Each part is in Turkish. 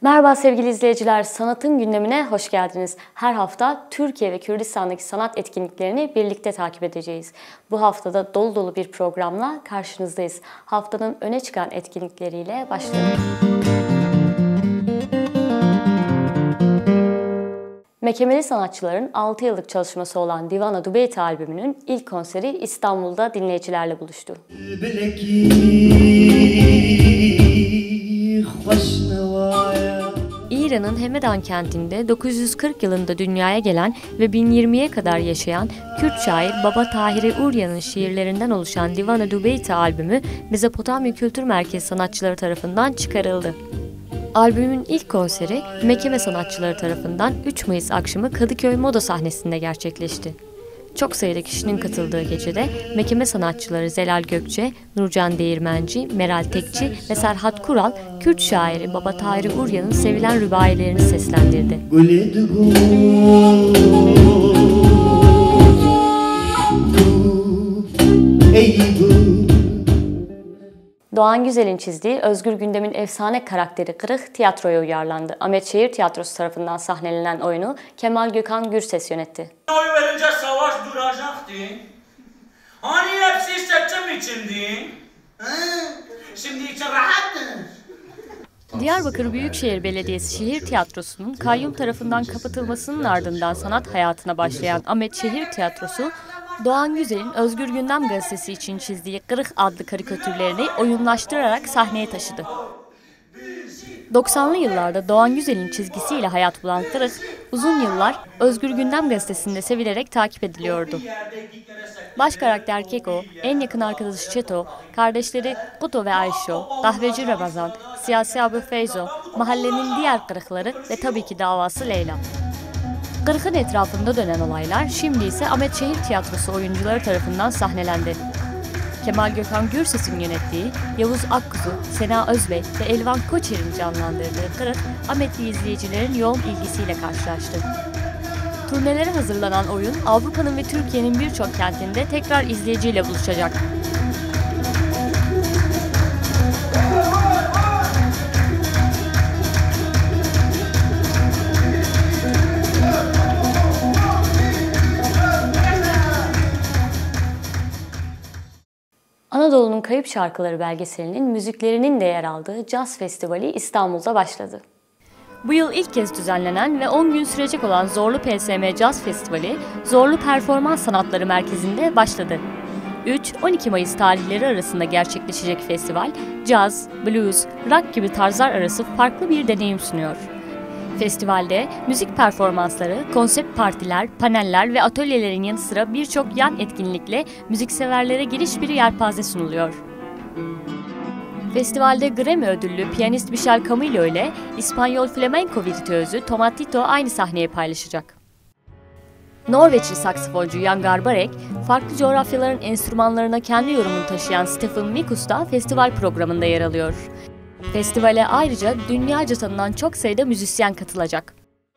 Merhaba sevgili izleyiciler, Sanatın Gündemine hoş geldiniz. Her hafta Türkiye ve Kürdistan'daki sanat etkinliklerini birlikte takip edeceğiz. Bu haftada dolu dolu bir programla karşınızdayız. Haftanın öne çıkan etkinlikleriyle başlayalım. Mekemeli sanatçıların 6 yıllık çalışması olan Divana Dubeyt albümünün ilk konseri İstanbul'da dinleyicilerle buluştu. İran'ın Hemedan kentinde 940 yılında dünyaya gelen ve 1020'ye kadar yaşayan Kürt şair Baba Tahir Urya'nın şiirlerinden oluşan Divana Dubeyt albümü Mezopotamya Kültür Merkezi sanatçıları tarafından çıkarıldı. Albümün ilk konseri Mekeme sanatçıları tarafından 3 Mayıs akşamı Kadıköy Moda sahnesinde gerçekleşti. Çok sayıda kişinin katıldığı gecede Mekeme sanatçıları Zelal Gökçe, Nurcan Değirmenci, Meral Tekçi ve Serhat Kural, Kürt şairi Baba Tahir Urya'nın sevilen rübailerini seslendirdi. Doğan Güzel'in çizdiği Özgür Gündem'in efsane karakteri Kırık tiyatroya uyarlandı. Ahmet Şehir Tiyatrosu tarafından sahnelenen oyunu Kemal Gökhan Gürses yönetti. Oy verince savaş duracaktı. Hani hepsi seçim içindi? Şimdi için rahattır. Diyarbakır Büyükşehir Belediyesi Şehir Tiyatrosu'nun kayyum tarafından kapatılmasının ardından sanat hayatına başlayan Ahmet Şehir Tiyatrosu, Doğan Güzel'in Özgür Gündem gazetesi için çizdiği Kırık adlı karikatürlerini oyunlaştırarak sahneye taşıdı. 90'lı yıllarda Doğan Güzel'in çizgisiyle hayat bulan Kırık, uzun yıllar Özgür Gündem gazetesinde sevilerek takip ediliyordu. Baş karakter Keko, en yakın arkadaşı Çeto, kardeşleri Kuto ve Ayşo, kahveci Ramazan, siyasi abi Feyzo, mahallenin diğer kırıkları ve tabii ki davası Leyla. Kırık'ın etrafında dönen olaylar şimdi ise Ahmet Şehir Tiyatrosu oyuncuları tarafından sahnelendi. Kemal Gökhan Gürses'in yönettiği, Yavuz Akkuzu, Sena Özbey ve Elvan Koçer'in canlandırdığı Kırık, Ahmetli izleyicilerin yoğun ilgisiyle karşılaştı. Turnelere hazırlanan oyun, Avrupa'nın ve Türkiye'nin birçok kentinde tekrar izleyiciyle buluşacak. Anadolu'nun Kayıp Şarkıları belgeselinin müziklerinin de yer aldığı Caz Festivali İstanbul'da başladı. Bu yıl ilk kez düzenlenen ve 10 gün sürecek olan Zorlu PSM Caz Festivali, Zorlu Performans Sanatları Merkezi'nde başladı. 3-12 Mayıs tarihleri arasında gerçekleşecek festival, caz, blues, rock gibi tarzlar arası farklı bir deneyim sunuyor. Festivalde müzik performansları, konsept partiler, paneller ve atölyelerin yanı sıra birçok yan etkinlikle müzikseverlere geniş bir yelpaze sunuluyor. Festivalde Grammy ödüllü piyanist Michel Camilo ile İspanyol flamenco virtüözü Tomatito aynı sahneye paylaşacak. Norveçli saksafoncu Jan Garbarek, farklı coğrafyaların enstrümanlarına kendi yorumunu taşıyan Stefan Mikus da festival programında yer alıyor. Festivale ayrıca dünyaca tanınan çok sayıda müzisyen katılacak.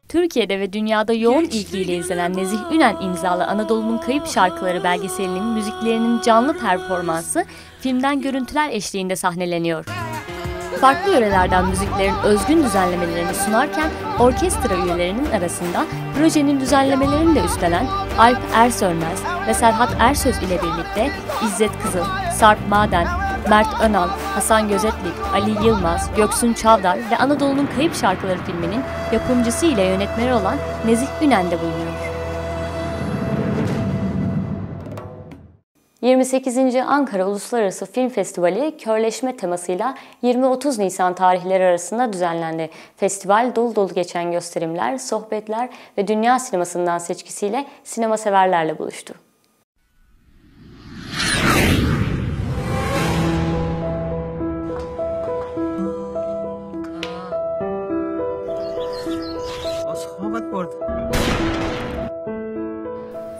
Türkiye'de ve dünyada yoğun ilgiyle izlenen Nezih Ünen imzalı Anadolu'nun Kayıp Şarkıları belgeselinin müziklerinin canlı performansı filmden görüntüler eşliğinde sahneleniyor. Farklı yörelerden müziklerin özgün düzenlemelerini sunarken orkestra üyelerinin arasında projenin düzenlemelerini de üstlenen Alp Ersörmez ve Serhat Ersöz ile birlikte İzzet Kızıl, Sarp Maden, Mert Önal, Hasan Gözetlik, Ali Yılmaz, Göksun Çavdar ve Anadolu'nun Kayıp Şarkıları filminin yapımcısı ile yönetmeni olan Nezih Ünen de bulunuyor. 28. Ankara Uluslararası Film Festivali körleşme temasıyla 20-30 Nisan tarihleri arasında düzenlendi. Festival dolu dolu geçen gösterimler, sohbetler ve dünya sinemasından seçkisiyle sinema severlerle buluştu.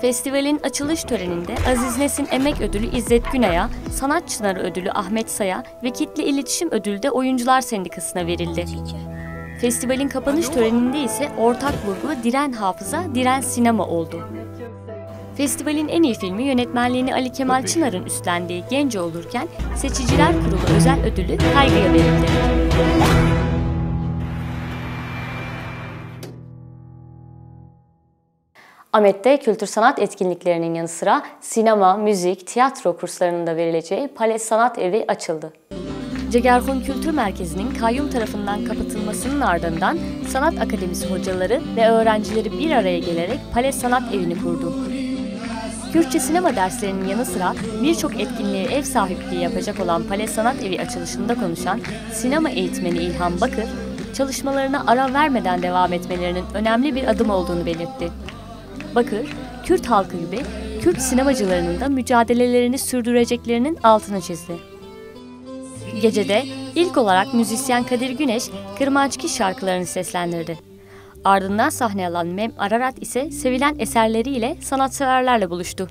Festivalin açılış töreninde Aziz Nesin Emek Ödülü İzzet Günay'a, Sanat Çınarı Ödülü Ahmet Say'a ve Kitle İletişim Ödülü de Oyuncular Sendikası'na verildi. Festivalin kapanış töreninde ise ortak vurgu Diren Hafıza, Diren Sinema oldu. Festivalin en iyi filmi yönetmenliğini Ali Kemal Çınar'ın üstlendiği Gence olurken Seçiciler Kurulu özel ödülü Kaygı'ya verildi. Ahmet'te kültür sanat etkinliklerinin yanı sıra sinema, müzik, tiyatro kurslarının da verileceği Pales Sanat Evi açıldı. Cegerhun Kültür Merkezi'nin kayyum tarafından kapatılmasının ardından Sanat Akademisi hocaları ve öğrencileri bir araya gelerek Pales Sanat Evi'ni kurdu. Kürtçe sinema derslerinin yanı sıra birçok etkinliğe ev sahipliği yapacak olan Pales Sanat Evi açılışında konuşan sinema eğitmeni İlhan Bakır, çalışmalarına ara vermeden devam etmelerinin önemli bir adım olduğunu belirtti. Bakır, Kürt halkı gibi Kürt sinemacılarının da mücadelelerini sürdüreceklerinin altını çizdi. Gecede ilk olarak müzisyen Kadir Güneş, Kırmançki şarkılarını seslendirdi. Ardından sahne alan Mem Ararat ise sevilen eserleriyle sanatseverlerle buluştu.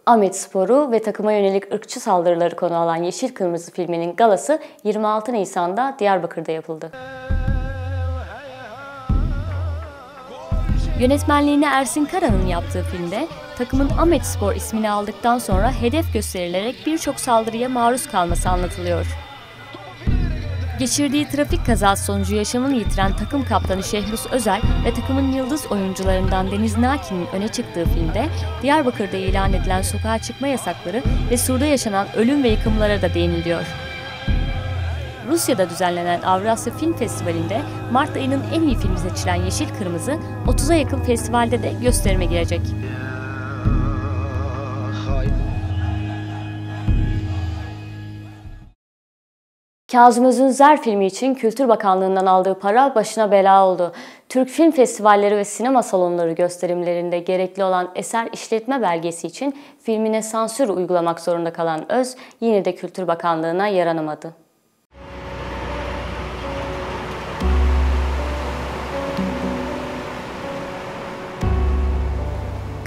Ahmetspor'u ve takıma yönelik ırkçı saldırıları konu alan Yeşil Kırmızı filminin galası 26 Nisan'da Diyarbakır'da yapıldı. Yönetmenliğini Ersin Kara'nın yaptığı filmde takımın Ahmetspor ismini aldıktan sonra hedef gösterilerek birçok saldırıya maruz kalması anlatılıyor. Geçirdiği trafik kazası sonucu yaşamını yitiren takım kaptanı Şehrus Özel ve takımın yıldız oyuncularından Deniz Naki'nin öne çıktığı filmde Diyarbakır'da ilan edilen sokağa çıkma yasakları ve Sur'da yaşanan ölüm ve yıkımlara da değiniliyor. Rusya'da düzenlenen Avrasya Film Festivali'nde Mart ayının en iyi filmi seçilen Yeşil Kırmızı, 30'a yakın festivalde de gösterime girecek. Kazım Özünzer filmi için Kültür Bakanlığı'ndan aldığı para başına bela oldu. Türk Film Festivalleri ve sinema salonları gösterimlerinde gerekli olan eser işletme belgesi için filmine sansür uygulamak zorunda kalan Öz, yine de Kültür Bakanlığı'na yaranamadı.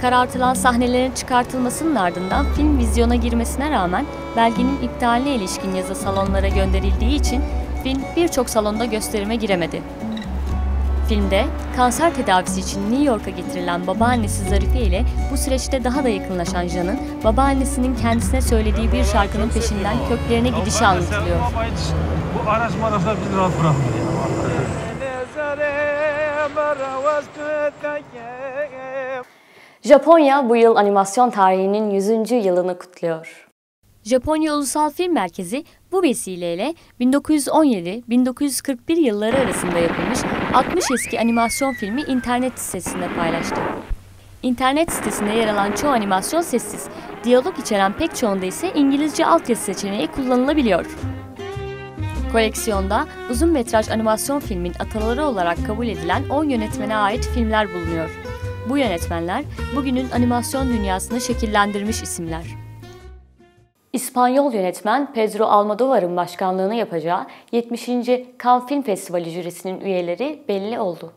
Karartılan sahnelerin çıkartılmasının ardından film vizyona girmesine rağmen belgenin iptaline ilişkin yazı salonlara gönderildiği için film birçok salonda gösterime giremedi. Filmde kanser tedavisi için New York'a getirilen babaannesi Zarife ile bu süreçte daha da yakınlaşan Jan'ın babaannesinin kendisine söylediği bir şarkının peşinden köklerine gidişi anlatılıyor. Bu araştırmalar bizi rahat bırakmıyor. Japonya bu yıl animasyon tarihinin 100. yılını kutluyor. Japonya Ulusal Film Merkezi bu vesileyle 1917-1941 yılları arasında yapılmış 60 eski animasyon filmi internet sitesinde paylaştı. İnternet sitesinde yer alan çoğu animasyon sessiz, diyalog içeren pek çoğunda ise İngilizce altyazı seçeneği kullanılabiliyor. Koleksiyonda uzun metraj animasyon filmin ataları olarak kabul edilen 10 yönetmene ait filmler bulunuyor. Bu yönetmenler bugünün animasyon dünyasını şekillendirmiş isimler. İspanyol yönetmen Pedro Almodóvar'ın başkanlığını yapacağı 70. Cannes Film Festivali jürisinin üyeleri belli oldu.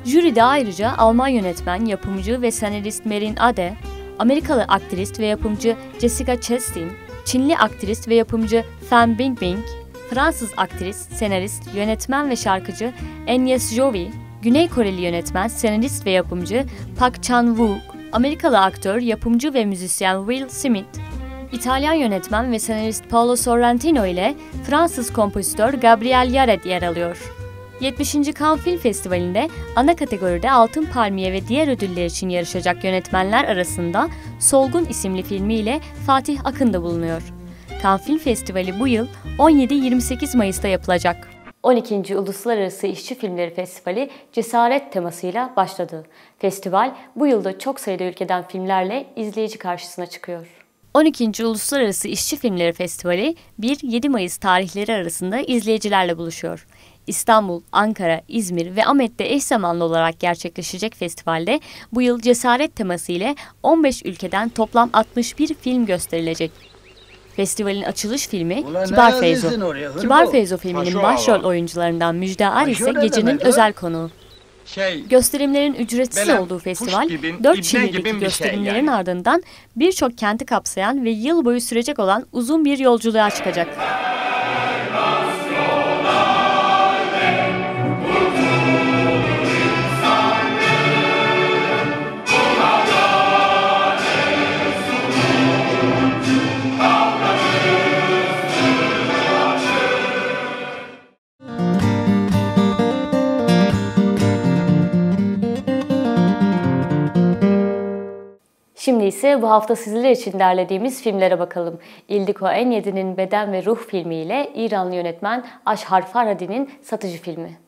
Jüride ayrıca Alman yönetmen, yapımcı ve senarist Merin Ade, Amerikalı aktrist ve yapımcı Jessica Chastain, Çinli aktrist ve yapımcı Fan Bingbing, Fransız aktrist, senarist, yönetmen ve şarkıcı Agnes Jovi, Güney Koreli yönetmen, senarist ve yapımcı Park Chan-wook, Amerikalı aktör, yapımcı ve müzisyen Will Smith, İtalyan yönetmen ve senarist Paolo Sorrentino ile Fransız kompozitör Gabriel Yared yer alıyor. 70. Cannes Film Festivali'nde ana kategoride Altın Palmiye ve diğer ödüller için yarışacak yönetmenler arasında Solgun isimli filmiyle Fatih Akın da bulunuyor. Cannes Film Festivali bu yıl 17-28 Mayıs'ta yapılacak. 12. Uluslararası İşçi Filmleri Festivali cesaret temasıyla başladı. Festival bu yılda çok sayıda ülkeden filmlerle izleyici karşısına çıkıyor. 12. Uluslararası İşçi Filmleri Festivali 1-7 Mayıs tarihleri arasında izleyicilerle buluşuyor. İstanbul, Ankara, İzmir ve Ahmet'te eş zamanlı olarak gerçekleşecek festivalde bu yıl cesaret teması ile 15 ülkeden toplam 61 film gösterilecek. Festivalin açılış filmi Kibar Feyzo. Kibar Feyzo filminin başrol oyuncularından Müjde Ar ise gecenin özel konuğu. Gösterimlerin ücretsiz olduğu festival 4 şehirdeki gösterimlerin ardından birçok kenti kapsayan ve yıl boyu sürecek olan uzun bir yolculuğa çıkacak. Şimdi ise bu hafta sizler için derlediğimiz filmlere bakalım. Ildiko Enyedi'nin Beden ve Ruh filmiyle İranlı yönetmen Ashar Farhadi'nin Satıcı filmi.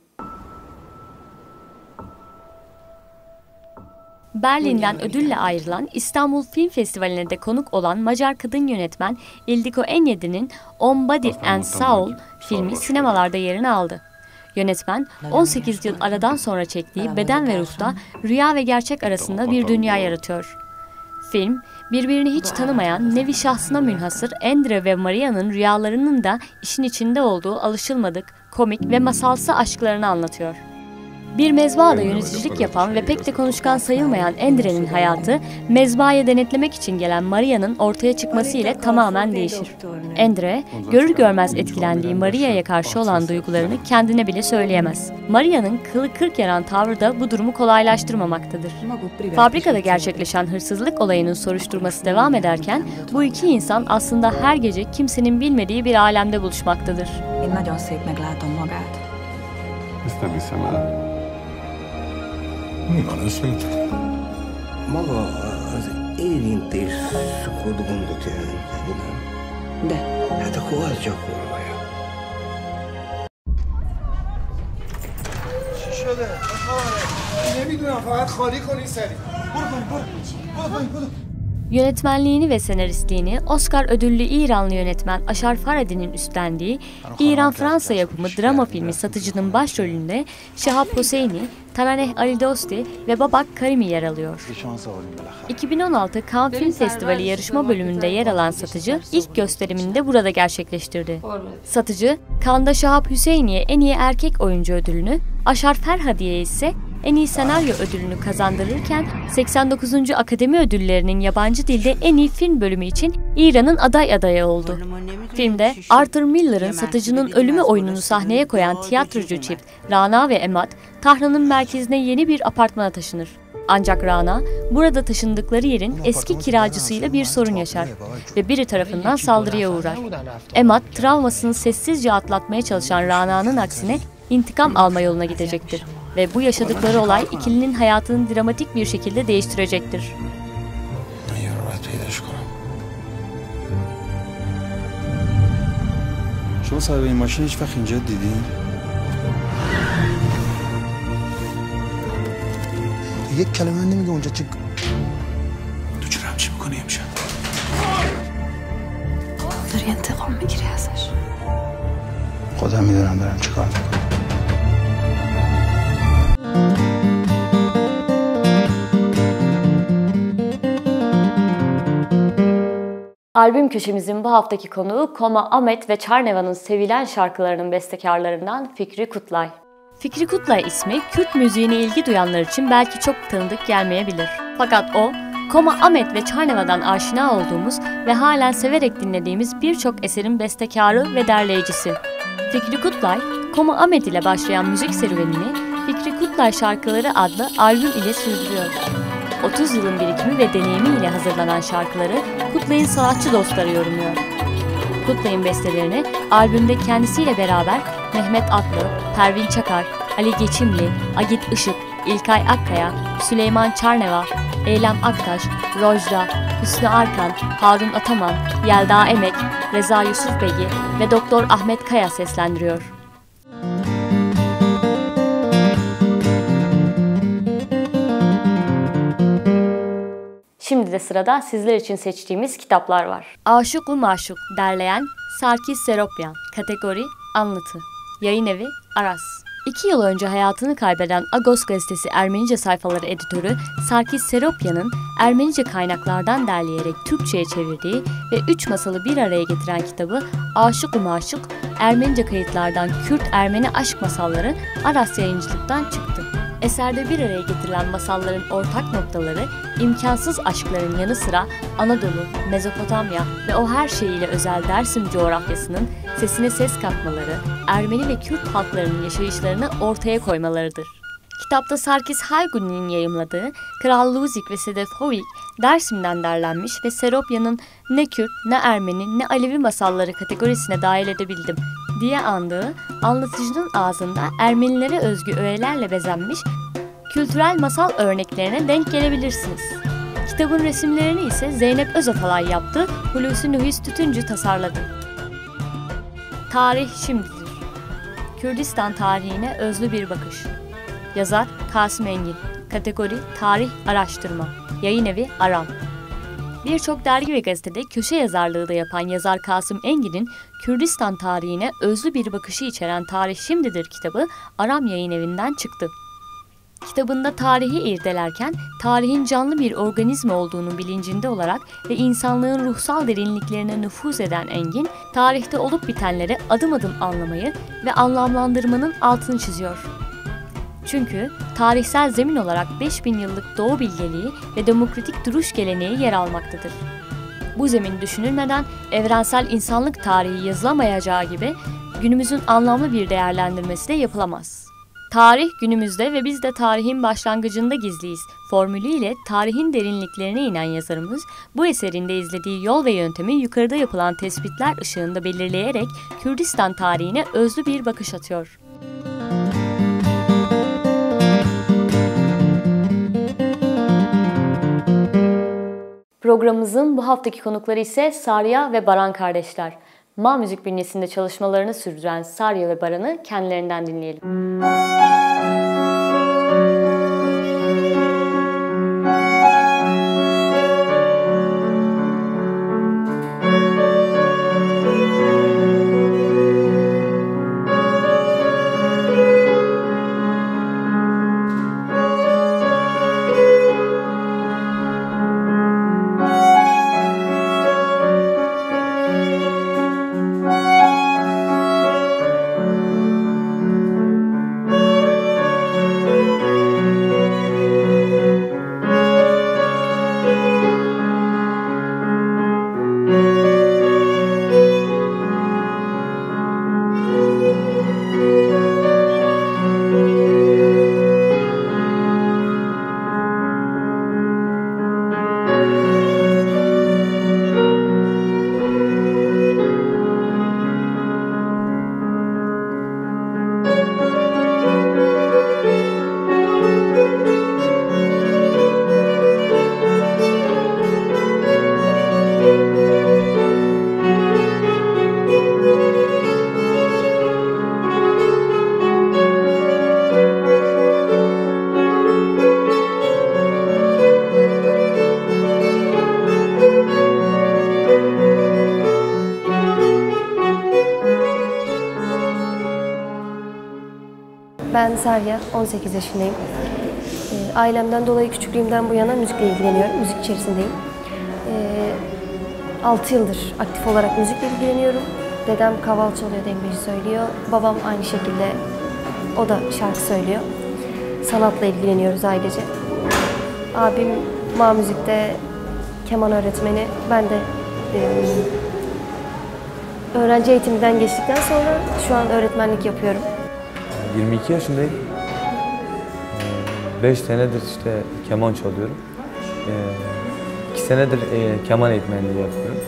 Berlin'den ödülle ayrılan İstanbul Film Festivali'ne de konuk olan Macar kadın yönetmen Ildiko Enyedi'nin On Body and Soul filmi sinemalarda yerini aldı. Yönetmen 18 yıl aradan sonra çektiği Beden ve Ruh'ta rüya ve gerçek arasında bir dünya yaratıyor. Film, birbirini hiç tanımayan, nevi şahsına münhasır Endre ve Maria'nın rüyalarının da işin içinde olduğu alışılmadık, komik ve masalsı aşklarını anlatıyor. Bir mezbahada yöneticilik yapan ve pek de konuşkan sayılmayan Endre'nin hayatı, mezbahayı denetlemek için gelen Maria'nın ortaya çıkması ile tamamen değişir. Endre, görür görmez etkilendiği Maria'ya karşı olan duygularını kendine bile söyleyemez. Maria'nın kılı kırk yaran tavrı da bu durumu kolaylaştırmamaktadır. Fabrikada gerçekleşen hırsızlık olayının soruşturması devam ederken, bu iki insan aslında her gece kimsenin bilmediği bir alemde buluşmaktadır. Mi van őszintén? Maga az érintéskodó gondot jelenteni, nem? De. Hát akkor az gyakorolja. چی شده؟ نمیدونم فقط خالی کنی سری. برو. Yönetmenliğini ve senaristliğini Oscar ödüllü İranlı yönetmen Ashar Farhadi'nin üstlendiği İran-Fransa yapımı drama filmi Satıcı'nın başrolünde Şahap Hosseini, Taraneh Ali-Dosti ve Babak Karimi yer alıyor. 2016 Cannes Film Festivali yarışma bölümünde yer alan Satıcı ilk gösterimini de burada gerçekleştirdi. Satıcı, Cannes'da Şahap Hüseyni'ye en iyi erkek oyuncu ödülünü, Ashar Farhadi'ye ise en iyi senaryo ödülünü kazandırırken 89. Akademi Ödülleri'nin yabancı dilde en iyi film bölümü için İran'ın aday adayı oldu. Filmde Arthur Miller'ın Satıcı'nın ölümü oyununu sahneye koyan tiyatrocu çift Rana ve Emad, Tahran'ın merkezine yeni bir apartmana taşınır. Ancak Rana, burada taşındıkları yerin eski kiracısıyla bir sorun yaşar ve biri tarafından saldırıya uğrar. Emad, travmasını sessizce atlatmaya çalışan Rana'nın aksine intikam alma yoluna gidecektir. Ve bu yaşadıkları olay ikilinin hayatını dramatik bir şekilde değiştirecektir. شما صاحب این ماشین هیچ وقت اینجا دیدین؟ یک کلمه نمیگه اونجا چی تو چرا همچی میکنی امشب؟ داری انتقام میگیری ازش. خودم میدونم دارم چی کار میکنم. Albüm köşemizin bu haftaki konuğu Koma Ahmet ve Çarneva'nın sevilen şarkılarının bestekarlarından Fikri Kutlay. Fikri Kutlay ismi Kürt müziğine ilgi duyanlar için belki çok tanıdık gelmeyebilir. Fakat o, Koma Ahmet ve Çarneva'dan aşina olduğumuz ve halen severek dinlediğimiz birçok eserin bestekarı ve derleyicisi. Fikri Kutlay, Koma Ahmet ile başlayan müzik serüvenini Fikri Kutlay Şarkıları adlı albüm ile sürdürüyor. 30 yılın birikimi ve deneyimiyle hazırlanan şarkıları Kutlay'ın sanatçı dostları yorumluyor. Kutlay'ın bestelerini albümde kendisiyle beraber Mehmet Atlı, Pervin Çakar, Ali Geçimli, Agit Işık, İlkay Akkaya, Süleyman Çarneva, Eylem Aktaş, Rojda, Hüsnü Arkan, Harun Ataman, Yelda Emek, Reza Yusufbegi ve Doktor Ahmet Kaya seslendiriyor. Şimdi de de sırada sizler için seçtiğimiz kitaplar var. Aşık-ı Maşuk, derleyen Sarkis Seropyan, kategori anlatı, yayın evi Aras. 2 yıl önce hayatını kaybeden Agos gazetesi Ermenice sayfaları editörü Sarkis Seropyan'ın Ermenice kaynaklardan derleyerek Türkçe'ye çevirdiği ve 3 masalı bir araya getiren kitabı Aşık-ı Maşuk, Ermenice kayıtlardan Kürt-Ermeni aşk masalları Aras Yayıncılık'tan çıktı. Eserde bir araya getirilen masalların ortak noktaları, imkansız aşkların yanı sıra Anadolu, Mezopotamya ve o her şeyiyle özel Dersim coğrafyasının sesine ses katmaları, Ermeni ve Kürt halklarının yaşayışlarını ortaya koymalarıdır. Kitapta Sarkis Hayguni'nin yayımladığı Kral Luzik ve Sedef Hovik, Dersim'den derlenmiş ve Seropyan'ın ne Kürt, ne Ermeni, ne Alevi masalları kategorisine dahil edebildim diye andığı, anlatıcının ağzında Ermenilere özgü öğelerle bezenmiş kültürel masal örneklerine denk gelebilirsiniz. Kitabın resimlerini ise Zeynep Özatalay yaptı, Hulusi Nuhis Tütüncü tasarladı. Tarih şimdidir. Kürdistan tarihine özlü bir bakış. Yazar Kasım Engin. Kategori tarih araştırma. Yayın evi Aram. Birçok dergi ve gazetede köşe yazarlığı da yapan yazar Kasım Engin'in Kürdistan tarihine özlü bir bakışı içeren Tarih Şimdidir kitabı Aram Yayınevi'nden çıktı. Kitabında tarihi irdelerken tarihin canlı bir organizma olduğunu bilincinde olarak ve insanlığın ruhsal derinliklerine nüfuz eden Engin, tarihte olup bitenleri adım adım anlamayı ve anlamlandırmanın altını çiziyor. Çünkü tarihsel zemin olarak 5000 yıllık Doğu bilgeliği ve demokratik duruş geleneği yer almaktadır. Bu zemin düşünülmeden evrensel insanlık tarihi yazılamayacağı gibi günümüzün anlamlı bir değerlendirmesi de yapılamaz. Tarih günümüzde ve biz de tarihin başlangıcında gizliyiz formülüyle tarihin derinliklerine inen yazarımız bu eserinde izlediği yol ve yöntemi yukarıda yapılan tespitler ışığında belirleyerek Kürdistan tarihine özlü bir bakış atıyor. Programımızın bu haftaki konukları ise Sarya ve Baran kardeşler. Ma Müzik bünyesinde çalışmalarını sürdüren Sarya ve Baran'ı kendilerinden dinleyelim. Ben Sarya, 18 yaşındayım. Ailemden dolayı küçüklüğümden bu yana müzikle ilgileniyorum, müzik içerisindeyim. 6 yıldır aktif olarak müzikle ilgileniyorum. Dedem kaval çalıyor, dengeci söylüyor. Babam aynı şekilde, o da şarkı söylüyor. Sanatla ilgileniyoruz ailece. Abim Ma Müzik'te keman öğretmeni, ben de öğrenci eğitiminden geçtikten sonra şu an öğretmenlik yapıyorum. 22 yaşındayım. 5 senedir işte keman çalıyorum. 2 senedir keman eğitmenliği yapıyorum.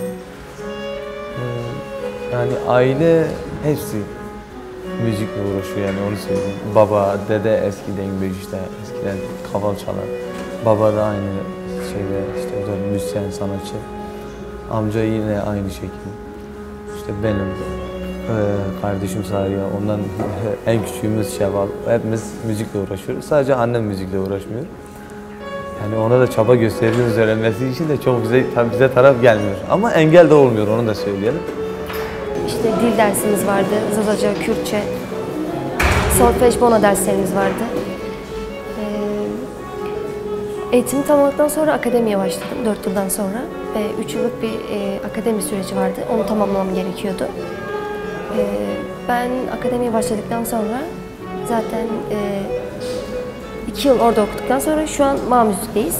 Yani aile hepsi müzikle uğraşıyor, yani onu söyleyeyim. Baba, dede eskiden gibi işte eskiden kaval çalar. Baba da aynı şeyde işte müzisyen, sanatçı. Amca yine aynı şekilde. İşte benim kardeşim Sarya, ondan en küçüğümüz Şevval. Hepimiz müzikle uğraşıyoruz. Sadece annem müzikle uğraşmıyor. Yani ona da çaba gösteriyoruz öğrenmesi için de çok bize taraf gelmiyor. Ama engel de olmuyor, onu da söyleyelim. İşte dil dersimiz vardı, Zazaca, Kürtçe, solfej, bono derslerimiz vardı. Eğitimi tamamladıktan sonra akademiye başladım 4 yıldan sonra. 3 yıllık bir akademi süreci vardı, onu tamamlamam gerekiyordu. Ben akademiye başladıktan sonra zaten 2 yıl orada okuduktan sonra şu an MA Müzik'teyiz.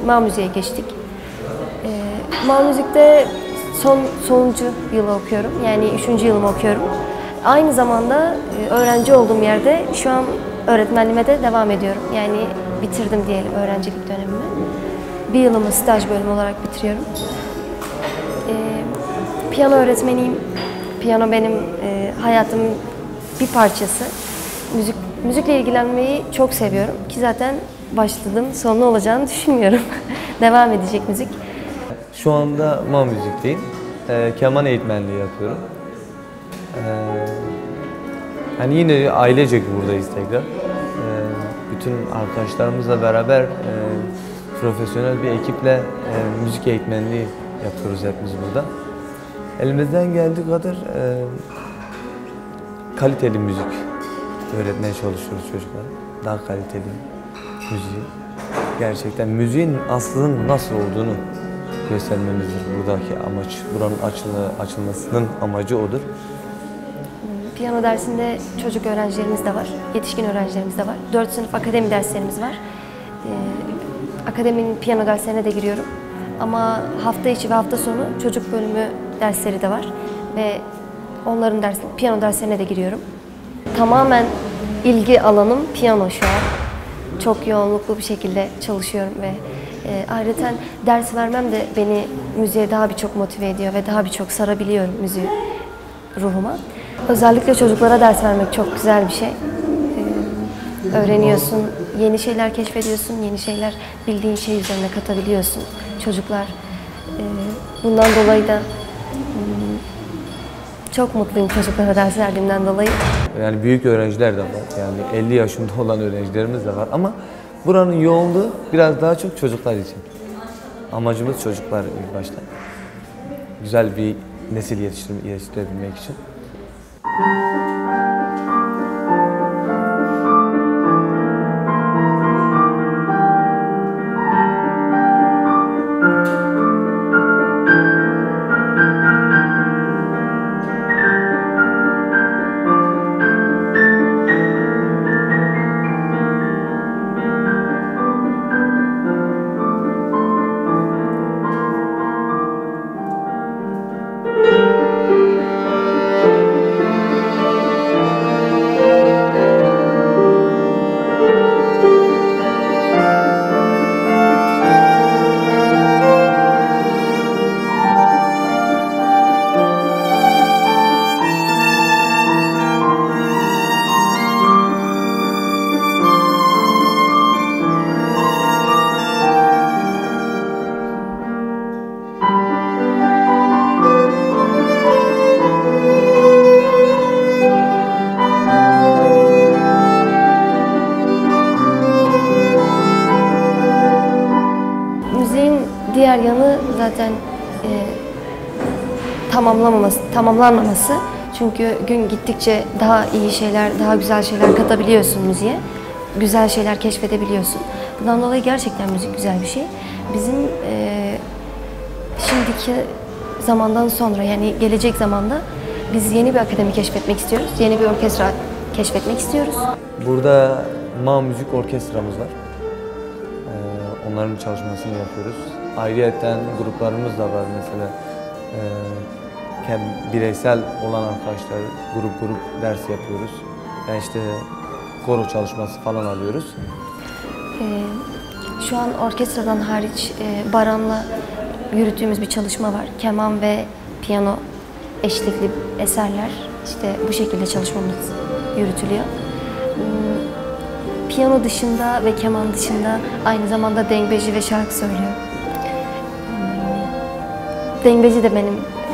MA Müzik'e geçtik. MA Müzik'te sonuncu yılı okuyorum, yani 3. yılımı okuyorum. Aynı zamanda öğrenci olduğum yerde şu an öğretmenliğime de devam ediyorum. Yani bitirdim diyelim öğrencilik dönemimi. Bir yılımı staj bölümü olarak bitiriyorum. Piyano öğretmeniyim. Piyano benim hayatımın bir parçası. Müzikle ilgilenmeyi çok seviyorum ki zaten başladım, sonlu olacağını düşünmüyorum. Devam edecek müzik. Şu anda MA Müzik'teyim. Keman eğitmenliği yapıyorum. Yani yine ailecek buradayız tekrar. Bütün arkadaşlarımızla beraber profesyonel bir ekiple müzik eğitmenliği yapıyoruz hepimiz burada. Elimizden geldiği kadar kaliteli müzik öğretmeye çalışıyoruz çocuklara. Daha kaliteli müziği. Gerçekten müziğin aslının nasıl olduğunu göstermemizdir buradaki amaç. Buranın açılmasının amacı odur. Piyano dersinde çocuk öğrencilerimiz de var, yetişkin öğrencilerimiz de var. 4 sınıf akademi derslerimiz var. Akademinin piyano derslerine de giriyorum. Ama hafta içi ve hafta sonu çocuk bölümü dersleri de var. Ve onların piyano derslerine de giriyorum. Tamamen ilgi alanım piyano şu an. Çok yoğunluklu bir şekilde çalışıyorum ve ayrıca ders vermem de beni müziğe daha birçok motive ediyor ve daha birçok sarabiliyorum müziği ruhuma. Özellikle çocuklara ders vermek çok güzel bir şey. Öğreniyorsun, yeni şeyler keşfediyorsun, yeni şeyler bildiğin şey üzerine katabiliyorsun. Çocuklar bundan dolayı da çok mutluyum çocuklara ders verdiğimden dolayı. Yani büyük öğrenciler de var, yani 50 yaşında olan öğrencilerimiz de var ama buranın yoğunluğu biraz daha çok çocuklar için. Amacımız çocuklar ilk başta. Güzel bir nesil yetiştirebilmek için. Diğer yanı zaten tamamlanmaması. Çünkü gün gittikçe daha iyi şeyler, daha güzel şeyler katabiliyorsun müziğe. Güzel şeyler keşfedebiliyorsun. Bundan dolayı gerçekten müzik güzel bir şey. Bizim şimdiki zamandan sonra, yani gelecek zamanda biz yeni bir akademi keşfetmek istiyoruz. Yeni bir orkestra keşfetmek istiyoruz. Burada MA Müzik orkestramız var. Onların çalışmasını yapıyoruz. Ayrıyeten gruplarımız da var mesela. Bireysel olan arkadaşlar grup ders yapıyoruz. Yani işte koro çalışması falan alıyoruz. Şu an orkestradan hariç Baran'la yürüttüğümüz bir çalışma var. Keman ve piyano eşlikli eserler. İşte bu şekilde çalışmamız yürütülüyor. Piyano dışında ve keman dışında aynı zamanda dengbeji ve şarkı söylüyor. Dengbeji de benim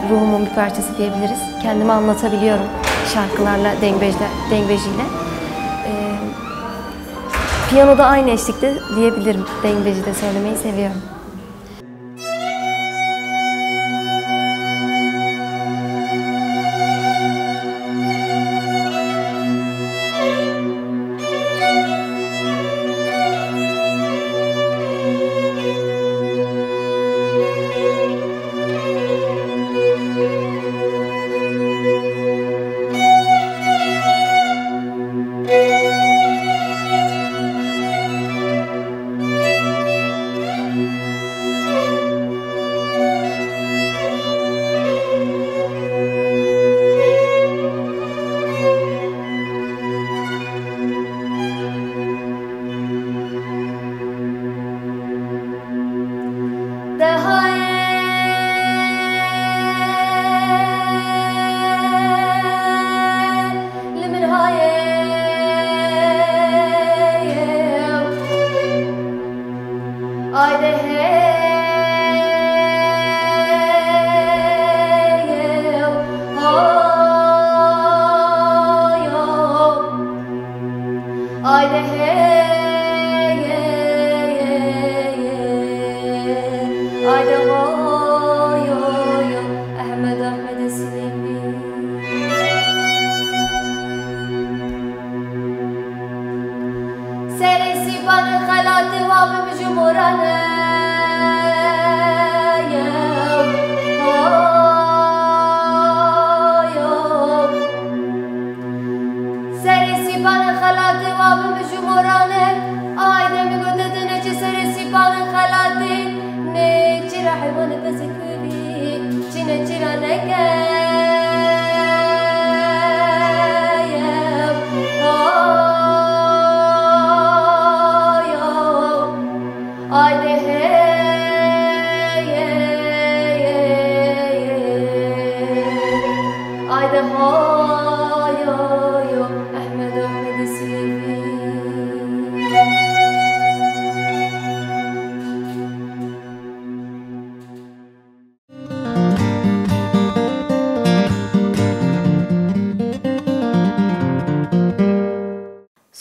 ruhumun bir parçası diyebiliriz. Kendimi anlatabiliyorum şarkılarla, dengbejiyle. Piyanoda aynı eşlikte diyebilirim. Dengbejide söylemeyi seviyorum.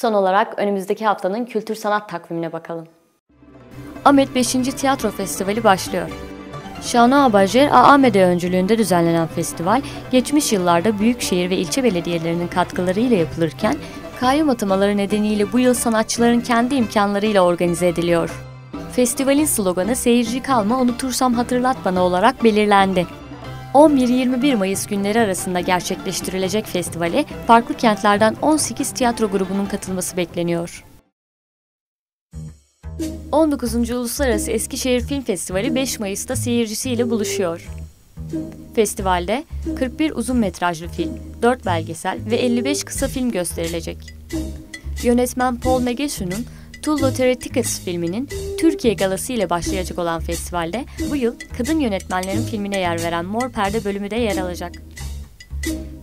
Son olarak önümüzdeki haftanın kültür sanat takvimine bakalım. Ahmet 5. Tiyatro Festivali başlıyor. Şana Abajer AAMD öncülüğünde düzenlenen festival, geçmiş yıllarda büyükşehir ve ilçe belediyelerinin katkılarıyla yapılırken, kayyum atamaları nedeniyle bu yıl sanatçıların kendi imkanlarıyla organize ediliyor. Festivalin sloganı "Seyirci kalma, unutursam hatırlat bana" olarak belirlendi. 11-21 Mayıs günleri arasında gerçekleştirilecek festivale farklı kentlerden 18 tiyatro grubunun katılması bekleniyor. 19. Uluslararası Eskişehir Film Festivali 5 Mayıs'ta seyircisiyle buluşuyor. Festivalde 41 uzun metrajlı film, 4 belgesel ve 55 kısa film gösterilecek. Yönetmen Paul Megeshu'nun Tullo Theoreticus filminin Türkiye galası ile başlayacak olan festivalde bu yıl kadın yönetmenlerin filmine yer veren Mor Perde bölümü de yer alacak.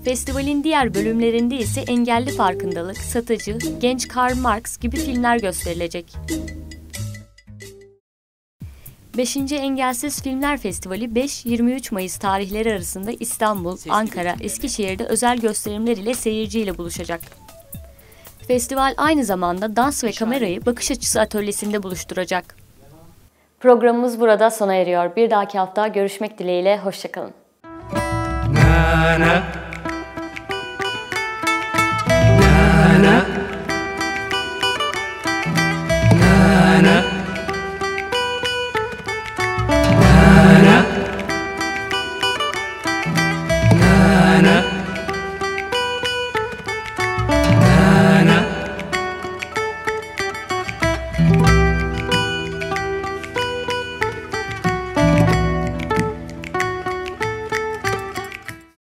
Festivalin diğer bölümlerinde ise engelli farkındalık, satıcı, genç Karl Marx gibi filmler gösterilecek. 5. Engelsiz Filmler Festivali 5-23 Mayıs tarihleri arasında İstanbul, Ankara, Eskişehir'de özel gösterimler ile seyirciyle buluşacak. Festival aynı zamanda dans ve kamerayı bakış açısı atölyesinde buluşturacak. Programımız burada sona eriyor. Bir dahaki hafta görüşmek dileğiyle, hoşça kalın.